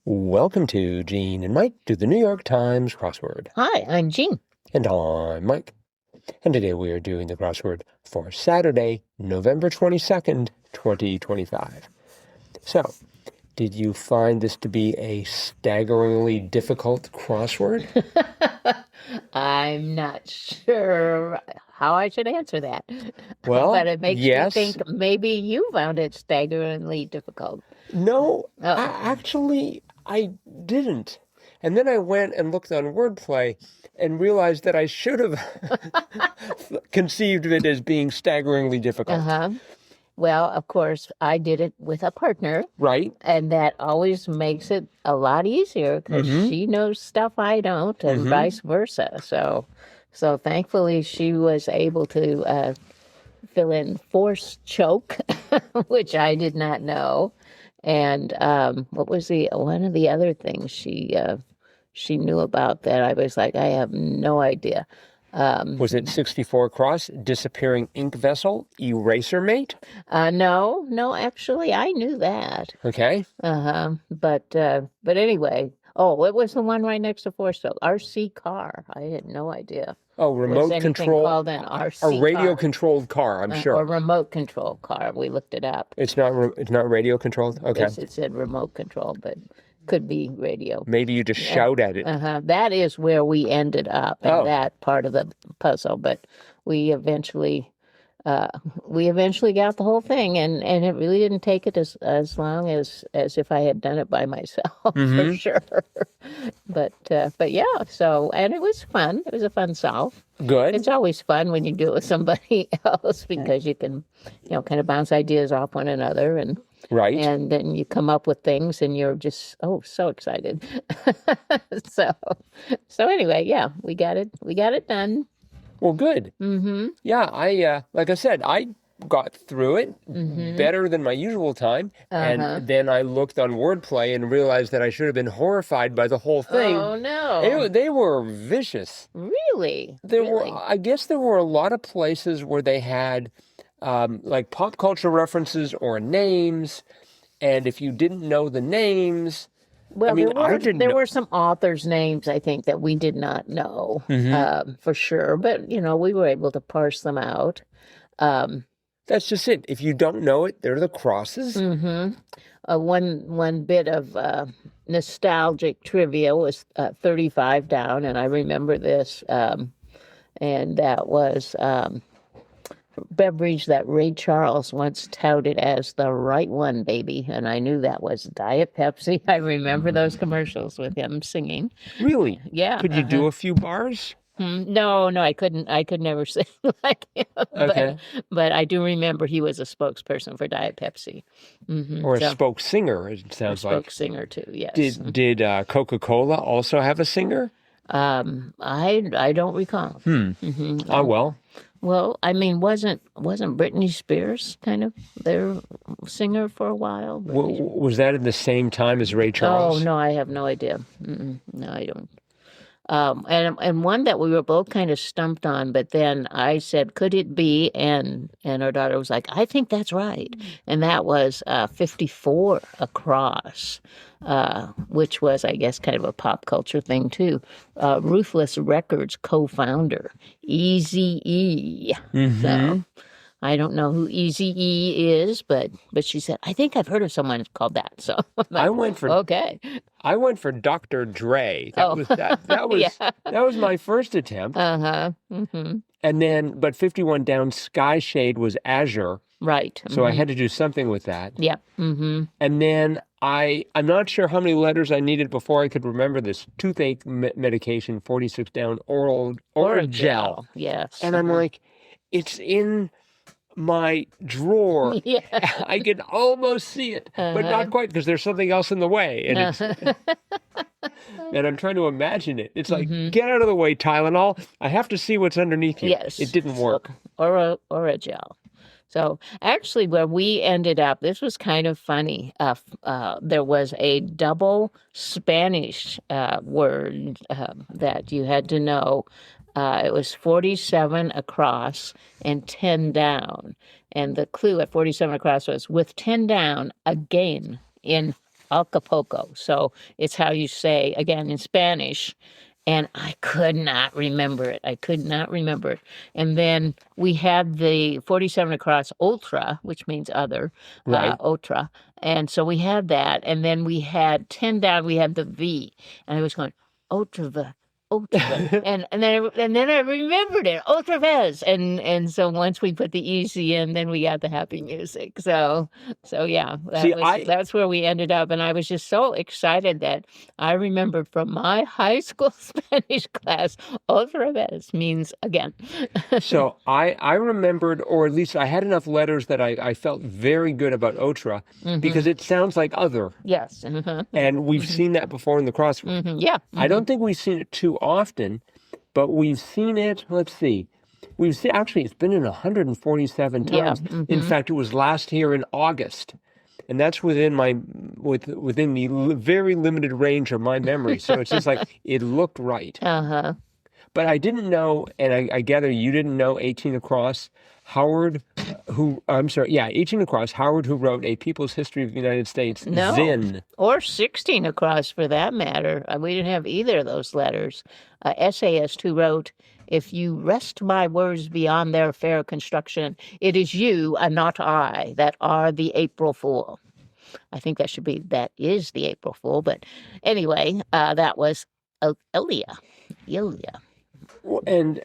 Welcome to Gene and Mike do the New York Times crossword. Hi, I'm Jean. And I'm Mike. And today we are doing the crossword for Saturday, November 22nd, 2025. So, did you find this to be a staggeringly difficult crossword? I'm not sure how I should answer that. Well, but it makes yes. me think maybe you found it staggeringly difficult. No, actually, I didn't. And then I went and looked on Wordplay and realized that I should have conceived of it as being staggeringly difficult. Well, of course, I did it with a partner. Right. And that always makes it a lot easier because she knows stuff I don't and vice versa. So thankfully, she was able to fill in force choke, which I did not know. And what was one of the other things she knew about that I was like, I have no idea. Was it 64 cross, disappearing ink vessel, eraser mate? No, actually, I knew that. Okay. But anyway, it was the one right next to force choke. RC car. I had no idea. Oh, remote control. Called an RC a radio-controlled car, I'm sure. Or remote control car. We looked it up. It's not radio-controlled? Okay. Yes, it said remote control, but could be radio. Maybe you just shout at it. That is where we ended up in that part of the puzzle. But we eventually got the whole thing, and it really didn't take it as long as if I had done it by myself for sure. But yeah, and it was fun. It was a fun solve. Good. It's always fun when you do it with somebody else because you can, kind of bounce ideas off one another and. Right. And then you come up with things and you're just, so excited. So anyway, yeah, we got it done. Well, good. Yeah, I like I said, I got through it better than my usual time. And then I looked on Wordplay and realized that I should have been horrified by the whole thing. Oh, no. They were vicious. Really? I guess there were a lot of places where they had like pop culture references or names, and if you didn't know the names, well, there were some authors' names I think that we did not know for sure, but we were able to parse them out. That's just it. If you don't know it, they're the crosses. One bit of nostalgic trivia was 35 down, and I remember this, and that was. Beverage that Ray Charles once touted as the right one, baby. And I knew that was Diet Pepsi. I remember those commercials with him singing. Really? Yeah. Could you do a few bars? No, I couldn't. I could never sing like him. Okay. But I do remember he was a spokesperson for Diet Pepsi. Or a spoke singer, it sounds like. Spoke singer, too, yes. Did Coca-Cola also have a singer? I don't recall. Oh, well. Well, I mean, wasn't Britney Spears kind of their singer for a while? Was that at the same time as Ray Charles? Oh, no, I have no idea. No, I don't. And one that we were both kind of stumped on, but then I said, could it be? And our daughter was like, I think that's right. And that was 54 across, which was, I guess, kind of a pop culture thing, too. Ruthless Records co-founder, Eazy-E. So I don't know who Eazy-E is, but she said, I think I've heard of someone called that. So like, I went for Dr. Dre. That was my first attempt. And then, but 51 down Sky Shade was Azure. Right. So I had to do something with that. Yeah. And then I'm not sure how many letters I needed before I could remember this toothache medication, 46 down oral gel. Yes. And I'm like, it's in my drawer. Yeah. I can almost see it, but not quite because there's something else in the way. And and I'm trying to imagine it. It's like, get out of the way, Tylenol. I have to see what's underneath you. Yes. It didn't work. Or a gel. So actually where we ended up, this was kind of funny. There was a double Spanish word that you had to know. It was 47 across and 10 down. And the clue at 47 across was with 10 down, again in Acapulco. So it's how you say, again, in Spanish. And I could not remember it. I could not remember it. And then we had the 47 across ultra, which means other, Right. ultra. And so we had that. And then we had 10 down, we had the V. And I was going, ultra, ultra. and then I remembered it, ultra vez. And so once we put the easy in, then we got the happy music. So yeah, that's where we ended up. And I was just so excited that I remembered from my high school Spanish class, otra vez means again. So I remembered, or at least I had enough letters that I felt very good about otra because it sounds like other. Yes. And we've seen that before in the crossword. Yeah. I don't think we've seen it too often, but we've seen it, let's see. We've seen, actually, it's been in 147 times. Yeah. In fact, it was last year in August. And that's within the very limited range of my memory. So it's just like, it looked right. Uh-huh. But I didn't know, and I gather you didn't know 18 across, Howard, 18 across, Howard, who wrote A People's History of the United States, No. Zinn. Or 16 across for that matter. We didn't have either of those letters. Essayist who wrote, if you wrest my words beyond their fair construction, it is you and not I that are the April Fool. I think that is the April Fool. But anyway, that was Ilya. And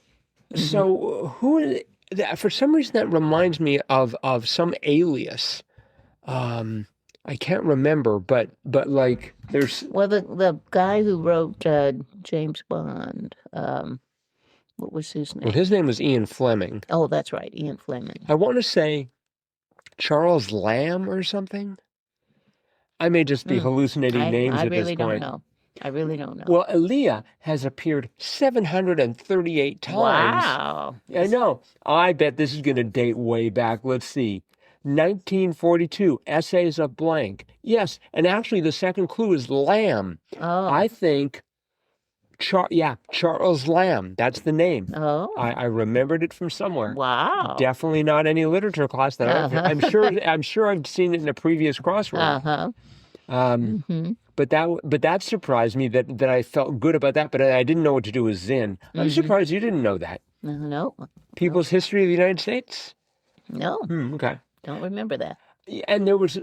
so for some reason that reminds me of some alias. I can't remember, but like there's... Well, the guy who wrote James Bond, what was his name? Well, his name was Ian Fleming. Oh, that's right, Ian Fleming. I want to say Charles Lamb or something. I may just be hallucinating names at this point. I really don't know. Well, Ilya has appeared 738 times. Wow. I know. I bet this is going to date way back. Let's see. 1942, Essays of Blank. Yes, and actually the second clue is Lamb. Oh. I think, Charles Lamb. That's the name. Oh. I remembered it from somewhere. Wow. Definitely not any literature class that I'm sure I've seen it in a previous crossword. But that surprised me that I felt good about that, but I didn't know what to do with Zinn. I'm surprised you didn't know that. No. People's History of the United States? No. Okay. Don't remember that. And there was,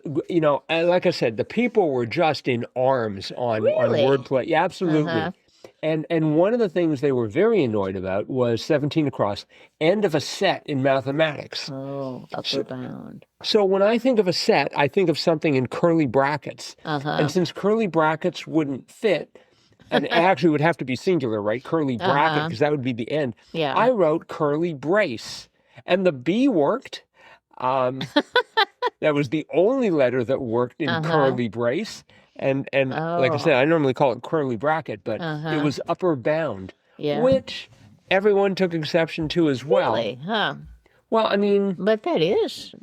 like I said, the people were just in arms on Really? wordplay. Yeah, absolutely. And one of the things they were very annoyed about was 17 across, end of a set in mathematics. Oh, upper bound. So when I think of a set, I think of something in curly brackets. And since curly brackets wouldn't fit, and it actually would have to be singular, right? Curly bracket, because that would be the end. Yeah. I wrote curly brace. And the B worked. That was the only letter that worked in curly brace. And like I said, I normally call it curly bracket, but it was upper bound, which everyone took exception to as well. Really? Huh. Well, I mean... But that is,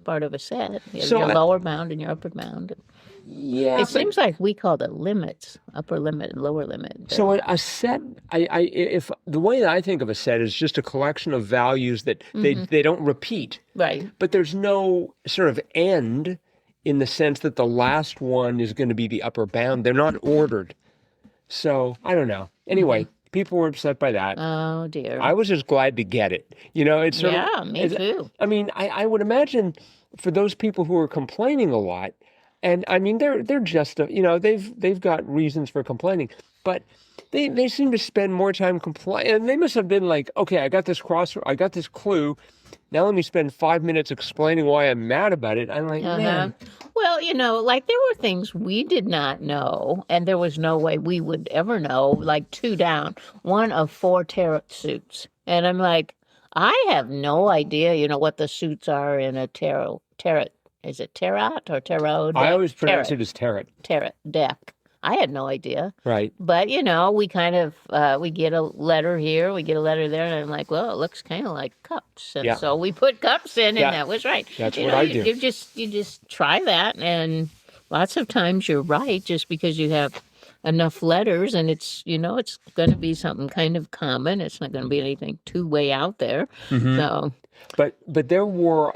part of a set. You have your lower bound and your upper bound. Yeah. It seems like we called it limits, upper limit and lower limit. So a set, if the way that I think of a set is just a collection of values that they don't repeat. Right. But there's no sort of end in the sense that the last one is going to be the upper bound. They're not ordered. So I don't know. Anyway, people were upset by that. Oh, dear. I was just glad to get it. It's sort of... me too. I mean, I would imagine for those people who are complaining a lot, and I mean, they're just, they've got reasons for complaining, but they seem to spend more time complaining. And they must have been like, okay, I got this clue. Now let me spend 5 minutes explaining why I'm mad about it. I'm like, man. Well, there were things we did not know, and there was no way we would ever know, like 2 down, one of 4 tarot suits. And I'm like, I have no idea, what the suits are in a tarot. Is it tarot or tarot deck? I always pronounce it as tarot. Tarot deck. I had no idea. Right. But, we kind of, we get a letter here, we get a letter there, and I'm like, well, it looks kind of like cups. And so we put cups in, and that was right. That's what I do. You just try that, and lots of times you're right just because you have enough letters, and it's, it's going to be something kind of common. It's not going to be anything too way out there. So... But there were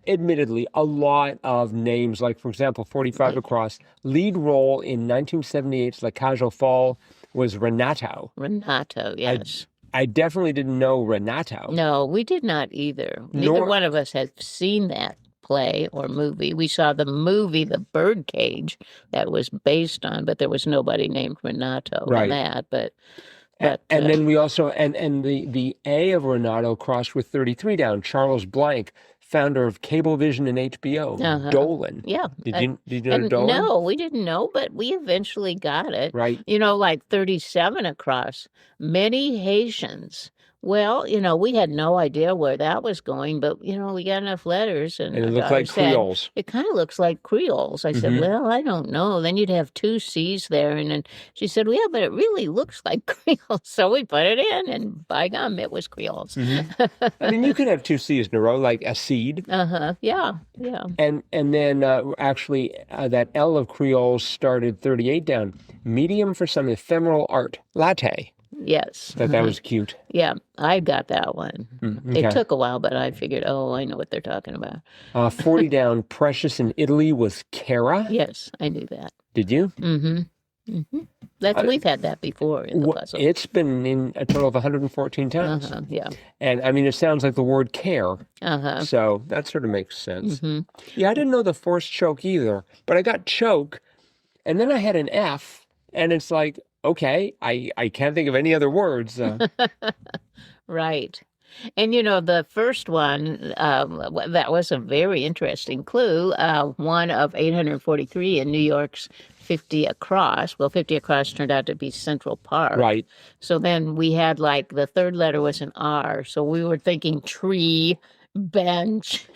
admittedly, a lot of names, like, for example, 45 Right. across, lead role in 1978's La Cage aux Folles was Renato. Renato, yes. I definitely didn't know Renato. No, we did not either. Neither Nor- one of us had seen that play or movie. We saw the movie, The Birdcage, that was based on, but there was nobody named Renato Right. in that. But And then we also, and the A of Renato crossed with 33 down, Charles Blank, founder of Cablevision and HBO, Dolan. yeah. Did you know And Dolan? no, we didn't know, but we eventually got it. Right. Like 37 across, many Haitians. Well, we had no idea where that was going, but, we got enough letters. And And it our looked daughter like said, Creoles. it kind of looks like Creoles. I said, well, I don't know. Then you'd have two C's there. And then she said, well, yeah, but it really looks like Creoles. So we put it in, and by gum, it was Creoles. I mean, you could have two C's in a row, like a seed. Yeah. And then actually that L of Creoles started 38 down, medium for some ephemeral art, latte. Yes. That was cute. Yeah, I got that one. Okay. It took a while, but I figured, I know what they're talking about. 40 down, precious in Italy was Cara. Yes, I knew that. Did you? We've had that before in the puzzle. It's been in a total of 114 times. Yeah. And I mean, it sounds like the word care. So that sort of makes sense. Yeah, I didn't know the forced choke either, but I got choke, and then I had an F, and it's like, okay, I can't think of any other words. Right. And the first one, that was a very interesting clue. One of 843 in New York's 50 Across. Well, 50 Across turned out to be Central Park. Right. So then we had the third letter was an R. So we were thinking tree, bench,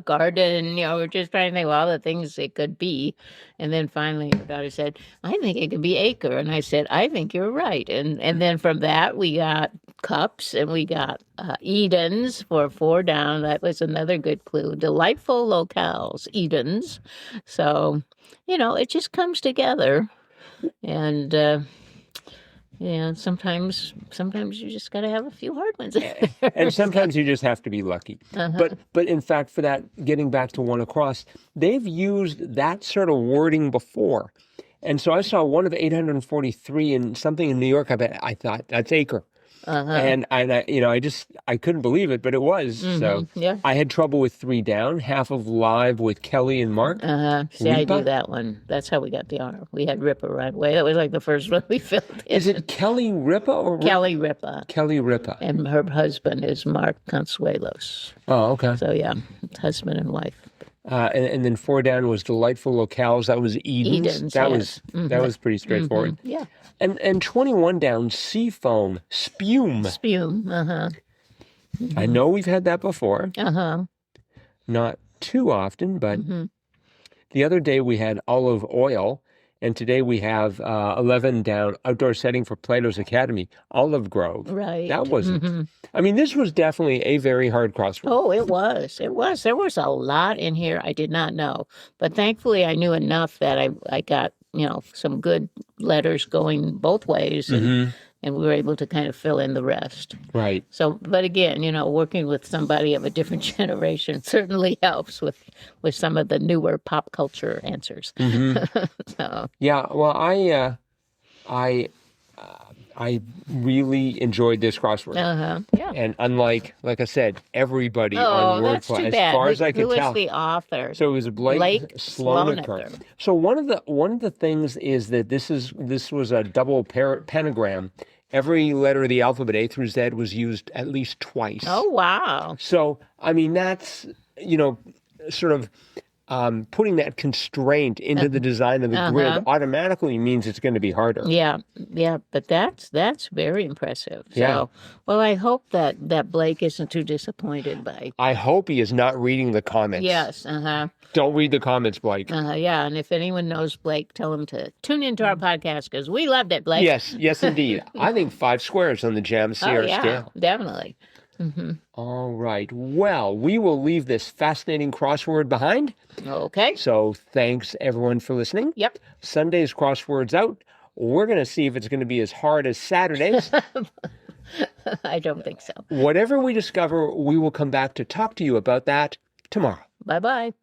garden, we're just trying to think of all the things it could be. And then finally her daughter said, I think it could be acre. And I said, I think you're right. And then from that we got cups, and we got Edens for 4 down. That was another good clue. Delightful locales, Edens. So, it just comes together. And sometimes you just got to have a few hard ones. And sometimes you just have to be lucky. But in fact, for that, getting back to one across, they've used that sort of wording before. And so I saw one of 843 in something in New York. I thought that's acre. And I couldn't believe it, but it was. So yeah. I had trouble with 3 down, half of live with Kelly and Mark. See, I do that one. That's how we got the R. We had Ripa right away. That was like the first one we filled in. Is it Kelly Ripa or Kelly Ripa? Kelly Ripa. And her husband is Mark Consuelos. Oh, okay. So yeah, husband and wife. And then 4 down was delightful locales. That was Edens. That was pretty straightforward. Yeah. And 21 down, seafoam, spume. Spume. I know we've had that before. Not too often, but the other day we had olive oil, and today we have 11 down, outdoor setting for Plato's Academy, Olive Grove. Right. That wasn't. I mean, this was definitely a very hard crossword. Oh, it was. It was. There was a lot in here I did not know, but thankfully I knew enough that I got some good letters going both ways, and we were able to kind of fill in the rest. Right. So, but again, working with somebody of a different generation certainly helps with some of the newer pop culture answers. So. Yeah. Well, I really enjoyed this crossword. Yeah. And unlike, like I said, everybody Oh, on that's too WordCloud, bad. as far as I could Who tell. was the author? So it was Blake Slonecker. Slonecker. So one of the things is that this was a double panagram. Every letter of the alphabet, A through Z, was used at least twice. Oh, wow. So I mean, that's sort of putting that constraint into the design of the grid automatically means it's going to be harder. Yeah, but that's very impressive. So, Yeah. Well, I hope that Blake isn't too disappointed by. I hope he is not reading the comments. Yes, Don't read the comments, Blake. yeah, and if anyone knows Blake, tell him to tune into our podcast because we loved it, Blake. Yes, indeed. I think 5 squares on the Jam Sierra scale. Definitely. All right. Well, we will leave this fascinating crossword behind. Okay. So thanks, everyone, for listening. Yep. Sunday's crossword's out. We're going to see if it's going to be as hard as Saturday's. I don't think so. Whatever we discover, we will come back to talk to you about that tomorrow. Bye-bye.